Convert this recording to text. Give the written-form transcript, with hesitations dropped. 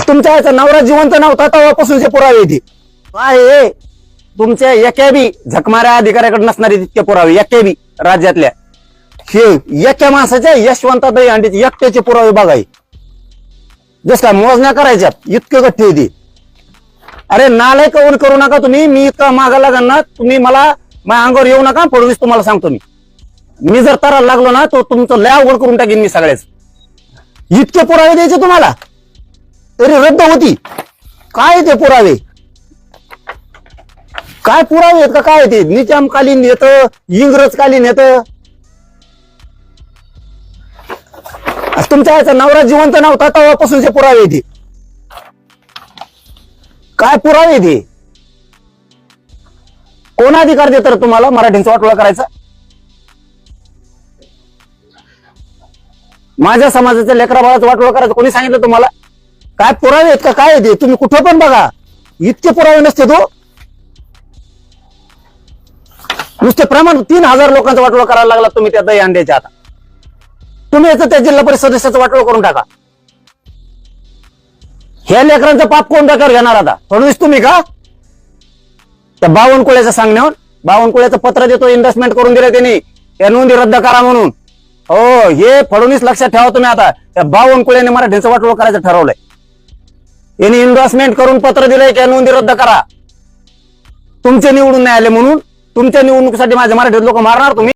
तुमच्या याचा नवरा जिवंत नव्हता तेव्हापासूनचे पुरावे येते काय हे तुमच्या एका बी झकमाऱ्या अधिकाऱ्याकडे नसणारे तितके पुरावे एका बी राज्यातल्या हे एका माणसाच्या यशवंत दहीहंडीचे एकट्याचे पुरावे बघाय जस काय मोजण्या करायच्या इतके गठ्ठे येते अरे नालाय कवन करू नका तुम्ही मी इतका मागा लागल ना तुम्ही मला माझ्या अंगावर येऊ नका फडणवीस तुम्हाला सांगतो मी जर तराला लागलो ना तो तुमचं लय अवघड करून टाकेन मी सगळ्याच इतके पुरावे द्यायचे तुम्हाला तरी रद्द होती काय ते पुरावे काय पुरावे आहेत का काय ते निजामकालीन येतं इंग्रजकालीन येतं तुमच्या याचा नवरा जिवंत नव्हता तेव्हापासूनचे पुरावे येते काय पुरावे येते कोण अधिकार देत तुम्हाला मराठींचा वाटोळा करायचा माझ्या समाजाच्या लेकरा बाळाचा वाटोळा करायचं कोणी सांगितलं तुम्हाला काय पुरावे आहेत का काय येते तुम्ही कुठं पण बघा इतके पुरावे नसते तो नुसते प्रमाण 3000 लोकांचा वाटोळा करायला लागला तुम्ही त्या दही अंड्याच्या आता तुम्ही याचं त्या जिल्हा परिषद सदस्याचा वाटोळा करून टाका ह्या लेकरांचं पाप कोण डोक्यावर घेणार आता फडणवीस तुम्ही का त्या बावनकुळ्याचं सांगण्यावर बावनकुळ्याचं पत्र देतो इन्व्हेस्टमेंट करून दिलं त्यांनी त्या नोंदी रद्द करा म्हणून हो हे फडणवीस लक्षात ठेवा तुम्ही आता त्या बावनकुळ्याने मराठीचं वाटोळा करायचं ठरवलंय यांनी इन्व्हेस्टमेंट करून पत्र दिलंय त्या नोंदी रद्द करा तुमचे निवडून नाही आले म्हणून तुमच्या निवडणुकीसाठी माझे मराठी लोक मारणार तुम्ही